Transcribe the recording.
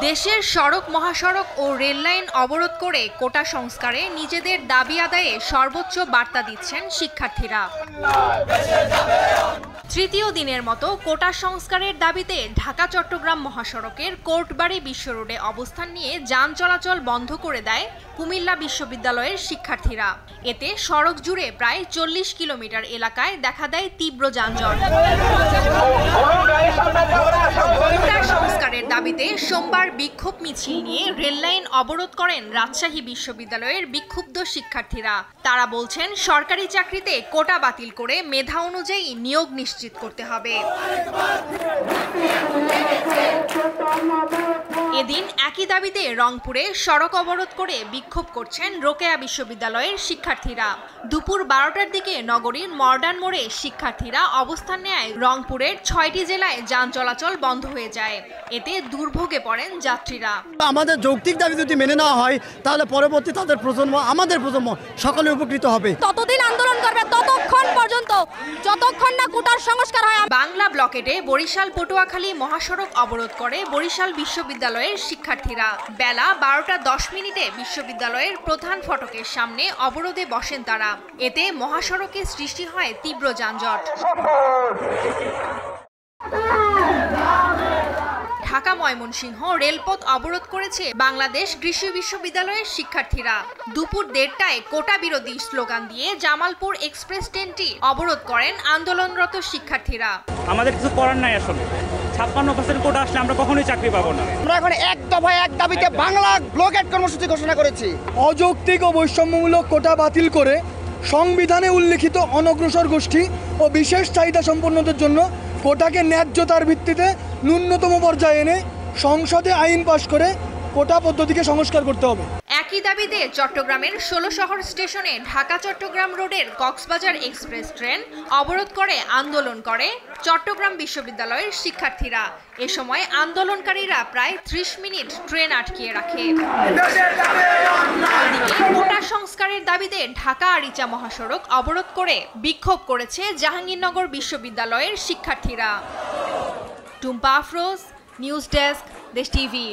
দেশের সড়ক মহাসড়ক ও রেললাইন অবরোধ করে কোটা সংস্কারে নিজেদের দাবি আদায়ে সর্বোচ্চ বার্তা দিচ্ছেন শিক্ষার্থীরা। তৃতীয় দিনের মতো কোটা সংস্কারের দাবিতে ঢাকা চট্টগ্রাম মহাসড়কের কোর্টবাড়ি বিশ্ব রোডে অবস্থান নিয়ে যান চলাচল বন্ধ করে দেয় কুমিল্লা বিশ্ববিদ্যালয়ের শিক্ষার্থীরা। এতে সড়ক জুড়ে প্রায় 40 কিলোমিটার এলাকায় দেখা দেয় তীব্র যানজট। কোটা সংস্কারের দাবিতে সোমবার বিক্ষোভ মিছিল নিয়ে রেললাইন অবরোধ করেন রাজশাহী বিশ্ববিদ্যালয়ের বিক্ষুব্ধ শিক্ষার্থীরা। তারা বলছেন, সরকারি চাকরিতে কোটা বাতিল করে মেধা অনুযায়ী নিয়োগ নিশ্চিত করতে হবে। এদিন একই দাবিতে রংপুরে সড়ক অবরোধ করে বিক্ষোভ করছেন রোকেয়া বিশ্ববিদ্যালয়ের শিক্ষার্থীরা। দুপুর 12টার দিকে নগরীর মডার্ন মোড়ে শিক্ষার্থীরা অবস্থান নেয়। রংপুরের 6টি জেলায় যান চলাচল বন্ধ হয়ে যায়। এতে দুর্ভোগে পড়েন যাত্রীরা। আমাদের যৌক্তিক দাবি যদি মেনে নেওয়া হয় তাহলে পরবর্তী তাদের প্রজন্ম, আমাদের প্রজন্ম সকলে উপকৃত হবে। ততদিন আন্দোলন করবে ততক্ষণ পর্যন্ত যতক্ষণ না কোটার সংস্কার হয়। বাংলা ব্লকেটে বরিশাল পটুয়াখালী মহাসড়ক অবরোধ করে বরিশাল বিশ্ববিদ্যালয়ের শিক্ষার্থীরা। বেলা 12টা 10 বিশ্ববিদ্যালয়ের প্রধান ফটকের সামনে অবরোধে বসেন তারা। এতে মহাসড়কে সৃষ্টি হয় তীব্র যানজট। ঢাকা ময়মনসিংহ রেলপথ অবরোধ করেছে বাংলাদেশ কৃষি বিশ্ববিদ্যালয়ের শিক্ষার্থীরা। দুপুর 1টায় কোটা বিরোধী স্লোগান দিয়ে জামালপুর এক্সপ্রেস ট্রেনটি অবরোধ করেন আন্দোলনরত শিক্ষার্থীরা। আমাদের কিছু করার নাই, আসলে 56% কোটা আসলে আমরা কখনোই চাকরি পাবো না। আমরা এখন এক দফায় এক দাবিতে বাংলা ব্লকেট কর্মসূচি ঘোষণা করেছি। অযৌক্তিক ও বৈষম্যমূলক কোটা বাতিল করে সংবিধানে উল্লিখিত অনগ্রসর গোষ্ঠী ও বিশেষ চাহিদা সম্পন্নদের জন্য কোটাকে ন্যায্যতার ভিত্তিতে ন্যূনতম পর্যায়ে এনে সংসদে আইন পাশ করে কোটা পদ্ধতিকে সংস্কার করতে হবে। একই দাবিতে চট্টগ্রামের 16 শহর স্টেশনে ঢাকা চট্টগ্রাম রোডের কক্সবাজার এক্সপ্রেস ট্রেন অবরোধ করে আন্দোলন করে চট্টগ্রাম বিশ্ববিদ্যালয়ের শিক্ষার্থীরা। এ সময় আন্দোলনকারীরা প্রায় 30 মিনিট ট্রেন আটকিয়ে রাখে। কোটা সংস্কারের দাবিতে ঢাকা আরিচা মহাসড়ক অবরোধ করে বিক্ষোভ করেছে জাহাঙ্গীরনগর বিশ্ববিদ্যালয়ের শিক্ষার্থীরা। টুম্পা আফরোজ, নিউজ ডেস্ক, দেশ টিভি।